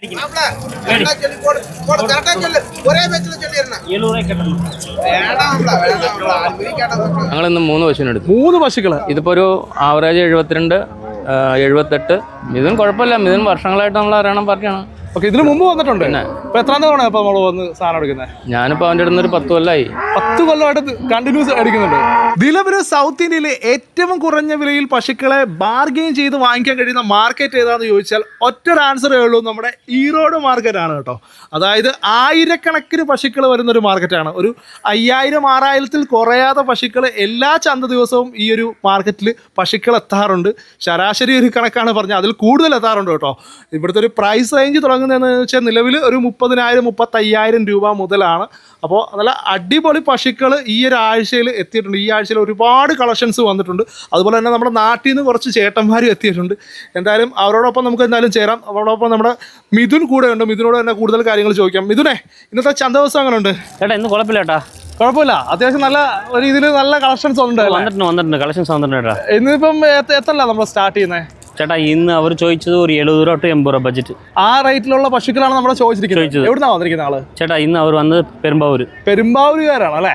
ഞങ്ങൾ ഇന്ന് 3 പശുവിനെടുത്തു. 3 പശുക്കള്. ഇതിപ്പോ ഒരു ആവറേജ് 72, 78. മിഥുൻ കുഴപ്പമില്ല. മിഥുൻ വർഷങ്ങളായിട്ട് നമ്മൾ അറിയണം പാർട്ടിയാണ്. ഓക്കെ, ഇതിന് മുമ്പ് വന്നിട്ടുണ്ട്. എത്രാം തവണ ഇപ്പൊ നമ്മൾ വന്ന് സാധനം എടുക്കുന്നത്? ഞാനിപ്പോ അവൻ്റെ അടുത്ത് ഒരു 10 കൊല്ലമായി. 10 കൊല്ലമായിട്ട് കണ്ടിന്യൂസ് അടിക്കുന്നുണ്ട്. നിലവിൽ സൗത്ത് ഇന്ത്യയിലെ ഏറ്റവും കുറഞ്ഞ വിലയിൽ പശുക്കളെ ബാർഗെയിൻ ചെയ്ത് വാങ്ങിക്കാൻ കഴിയുന്ന മാർക്കറ്റ് ഏതാണെന്ന് ചോദിച്ചാൽ ഒറ്റൊരു ആൻസറേ ഉള്ളൂ, നമ്മുടെ ഈറോഡ് മാർക്കറ്റ് ആണ് കേട്ടോ. അതായത് ആയിരക്കണക്കിന് പശുക്കൾ വരുന്നൊരു മാർക്കറ്റാണ്. ഒരു 5000-6000 കുറയാതെ പശുക്കൾ എല്ലാ ചന്ത ദിവസവും ഈ ഒരു മാർക്കറ്റിൽ പശുക്കൾ എത്താറുണ്ട്. ശരാശരി ഒരു കണക്കാണ് പറഞ്ഞത്, അതിൽ കൂടുതൽ എത്താറുണ്ട് കേട്ടോ. ഇവിടുത്തെ ഒരു പ്രൈസ് റേഞ്ച് തുടങ്ങുന്നതെന്ന് വെച്ചാൽ നിലവിൽ ഒരു 30,000-35,000 രൂപ മുതലാണ്. അപ്പോൾ നല്ല അടിപൊളി പശുക്കൾ ഈ ഒരു ആഴ്ചയിൽ എത്തിയിട്ടുണ്ട്. ഈ ആഴ്ചയിൽ ഒരുപാട് കളക്ഷൻസ് വന്നിട്ടുണ്ട്. അതുപോലെ തന്നെ നമ്മുടെ നാട്ടിൽ നിന്ന് കുറച്ച് ചേട്ടന്മാരും എത്തിയിട്ടുണ്ട്. എന്തായാലും അവരോടൊപ്പം നമുക്ക് എന്തായാലും ചേരാം. അവരോടൊപ്പം നമ്മുടെ മിഥുൻ കൂടെ ഉണ്ട്. മിഥുനോട് തന്നെ കൂടുതൽ കാര്യങ്ങൾ ചോദിക്കാം. മിഥുനെ, ഇന്നത്തെ ചന്ത ദിവസം അങ്ങനെ ഉണ്ട്? ചേട്ടാ ഇന്ന് കുഴപ്പമില്ല ചേട്ടാ. കുഴപ്പമില്ല, അത്യാവശ്യം നല്ല രീതിയിൽ നല്ല കളക്ഷൻസ് വന്നിട്ടുണ്ട്. കളക്ഷൻസ് വന്നിട്ടുണ്ട്. ഇന്നിപ്പം എത്രല്ല നമ്മൾ സ്റ്റാർട്ട് ചെയ്യുന്നത് ചേട്ടാ? ഇന്ന് അവർ ചോദിച്ചത് ഒരു 70 to 80 രൂപ ബഡ്ജറ്റ്. ആ റേറ്റിലുള്ള പശുക്കളാണ് നമ്മൾ ചോദിച്ചിരിക്കുന്നത്. എവിടുന്നാ വന്നിരിക്കുന്ന ആള്? ചേട്ടാ ഇന്ന് അവർ വന്നത് പെരുമ്പാവൂരുകാരാണ് അല്ലേ?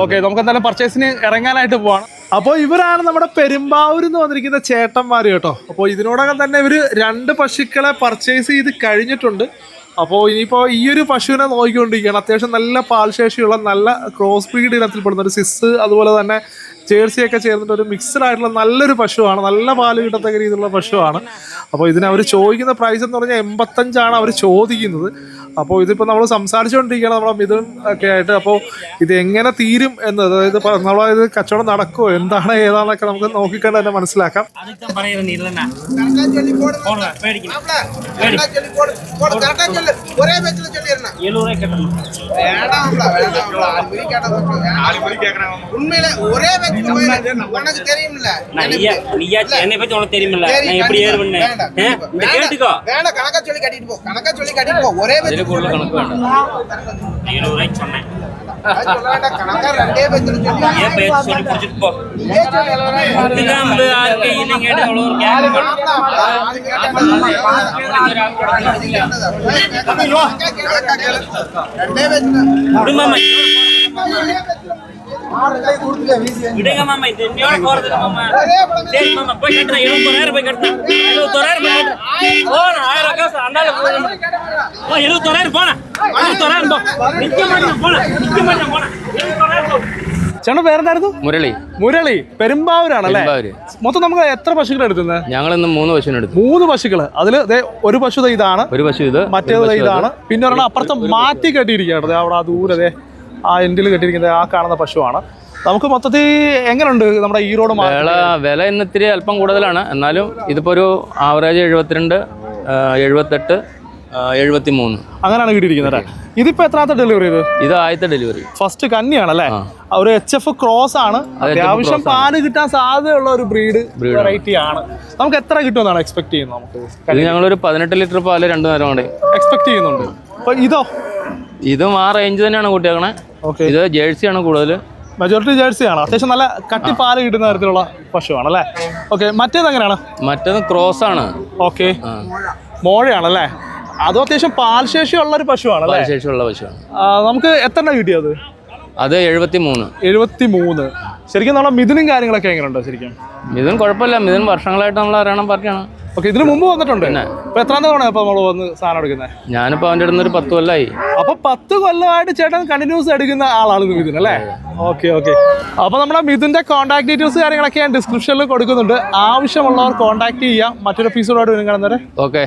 ഓക്കെ, നമുക്ക് എന്തായാലും പർച്ചേസിന് ഇറങ്ങാനായിട്ട് പോവാണ്. അപ്പോൾ ഇവരാണ് നമ്മുടെ പെരുമ്പാവൂരിൽ നിന്ന് വന്നിരിക്കുന്ന ചേട്ടന്മാർ കേട്ടോ. അപ്പോൾ ഇതിനോടകം തന്നെ ഇവർ 2 പശുക്കളെ പർച്ചേസ് ചെയ്ത് കഴിഞ്ഞിട്ടുണ്ട്. അപ്പോൾ ഇനിയിപ്പോൾ ഈ ഒരു പശുവിനെ നോക്കിക്കൊണ്ടിരിക്കുകയാണ്. അത്യാവശ്യം നല്ല പാൽശേഷിയുള്ള നല്ല ക്രോസ് ബ്രീഡ് ഇനത്തിൽപ്പെടുന്ന ഒരു സിസ്, അതുപോലെ തന്നെ ജേഴ്സിയൊക്കെ ചേർന്നിട്ട് ഒരു മിക്സഡ് ആയിട്ടുള്ള നല്ലൊരു പശുവാണ്. നല്ല പാല് കിട്ടത്തക്ക രീതിയിലുള്ള പശുവാണ്. അപ്പോൾ ഇതിന് അവർ ചോദിക്കുന്ന പ്രൈസ് എന്ന് പറഞ്ഞാൽ 85 അവർ ചോദിക്കുന്നത്. അപ്പോൾ ഇതിപ്പോൾ നമ്മൾ സംസാരിച്ചുകൊണ്ടിരിക്കുകയാണ് നമ്മുടെ മിഥുൻ ഒക്കെ ആയിട്ട്. അപ്പോൾ ഇത് എങ്ങനെ തീരും എന്ന്, അതായത് നമ്മളത് കച്ചവടം നടക്കുമോ എന്താണ് ഏതാണെന്നൊക്കെ നമുക്ക് നോക്കിക്കണ്ട് തന്നെ മനസ്സിലാക്കാം. உனக்கு தெரியும்ல, என்னை பத்தி உனக்கு தெரியுமில்ல, நான் எப்படி ஏறுவேன்னு கேட்டுக்கோ. வேணா கணக்கா சொல்லி கட்டிட்டு போ. ஒரே கணக்கு வேண்டாம். 70 ரூபாய்க்கு சொன்னேன். கணக்கா 2 பேச்சு சொல்லி ஏன் பேச்சு சொல்லி புடிச்சிட்டு போ. இதுதான் ஆளுக்கு இல்லைங்க கேட்டு அவ்வளோ ஒரு கேள்வி விடுங்க மாமா. இது என்னோட போறது மாமா. சரி மாமா, போய் கட்டுறேன். 71,000 போய் கட்டுறேன். 71,000 போய் கட்டுறேன். போனா 1000 காசு அண்டால போறேன். 71,000 போனா 71,000 போ. நிக்க மாட்டேன் போனா 71,000 போ. ചേട്ടൻ പേരെന്തായിരുന്നു? മുരളി. പെരുമ്പാവൂരാണല്ലേ? മൊത്തം നമുക്ക് എത്ര പശുക്കളെ എടുക്കുന്നത്? ഞങ്ങൾ ഇന്ന് 3 പശുവിനെടുത്തു. 3 പശുക്കള്. അതില് ഒരു പശു ഇതാണ്, ഒരു പശു ഇത്, മറ്റേത് ഇതാണ്, പിന്നെ ഒരെണ്ണം അപ്പുറത്ത് മാറ്റി കെട്ടിയിരിക്കുകയാണ്. അവിടെ ആ ദൂരെ ആ എൻഡിൽ കെട്ടിയിരിക്കുന്നത് ആ കാണുന്ന പശുവാണ്. നമുക്ക് മൊത്തത്തിൽ എങ്ങനെയുണ്ട് നമ്മുടെ ഈറോഡ് വില ഇന്ന് ഇത്തിരി അല്പം കൂടുതലാണ്. എന്നാലും ഇതിപ്പോ ഒരു ആവറേജ് 72, 78, 73 അങ്ങനെയാണ് കിട്ടിയിരിക്കുന്നത്. ഇതിപ്പോ എത്രാമത്തെ ഡെലിവറി? ഇത് ആദ്യത്തെ ഡെലിവറി. ഫസ്റ്റ് കന്നിയാണല്ലേ? ഒരു HF ക്രോസ് ആണ്. അത്യാവശ്യം പാല് കിട്ടാൻ സാധ്യതയുള്ള ഒരു ബ്രീഡ് വെറൈറ്റി ആണ്. നമുക്ക് എത്ര കിട്ടുമെന്നാണ് എക്സ്പെക്ട് ചെയ്യുന്നത്? നമുക്ക് ഞങ്ങളൊരു 18 ലിറ്റർ പാല് 2 നേരം കൂടെ എക്സ്പെക്ട് ചെയ്യുന്നുണ്ട്. അപ്പൊ ഇതും ആ റേഞ്ച് തന്നെയാണ് കൂട്ടിയേക്കണേ. ഇത് ജേഴ്സിയാണ് കൂടുതൽ. മെജോറിറ്റി ജേഴ്സി ആണ്. അത്യാവശ്യം നല്ല കട്ടിപ്പാല് കിട്ടുന്ന തരത്തിലുള്ള പശുവാണ് അല്ലേ? ഓക്കെ, മറ്റേത് എങ്ങനെയാണ്? മറ്റേത് ക്രോസ് ആണ്. ഓക്കെ, മോഴയാണല്ലേ? അതും അത്യാവശ്യം പാൽശേഷി ഉള്ള ഒരു പശുവാണ്. പാൽശേഷിയുള്ള പശുവാണ്. നമുക്ക് എത്ര കിട്ടിയത്? അത് 73. ശരിക്കും നമ്മുടെ മിഥുനും കാര്യങ്ങളൊക്കെ എങ്ങനെയുണ്ടോ? ശരിക്കും മിഥുൻ കുഴപ്പമില്ല. മിഥുൻ വർഷങ്ങളായിട്ട് നമ്മൾ അറിയണം പാർട്ടിയാണ്. ഓക്കെ, ഇതിന് മുമ്പ് വന്നിട്ടുണ്ട്. ഇപ്പൊ എത്രാം തവണ ഇപ്പൊ നമ്മൾ വന്ന് സാധനം എടുക്കുന്നത്? ഞാനിപ്പോ അവൻ്റെ അടുത്ത് ഒരു 10 കൊല്ലമായി. അപ്പൊ 10 കൊല്ലമായിട്ട് ചേട്ടൻ കണ്ടിന്യൂസ് എടുക്കുന്ന ആളാണ് മിഥുൻ അല്ലേ? ഓക്കെ. അപ്പൊ നമ്മുടെ മിഥുന്റെ കോൺടാക്ട് ഡീറ്റെയിൽസ് കാര്യങ്ങളൊക്കെ ഞാൻ ഡിസ്ക്രിപ്ഷനിൽ കൊടുക്കുന്നുണ്ട്. ആവശ്യമുള്ളവർ കോൺടാക്ട് ചെയ്യാം. മറ്റൊരു എപ്പിസോഡായിട്ട് വരും കാണുന്നവരെ. ഓക്കെ.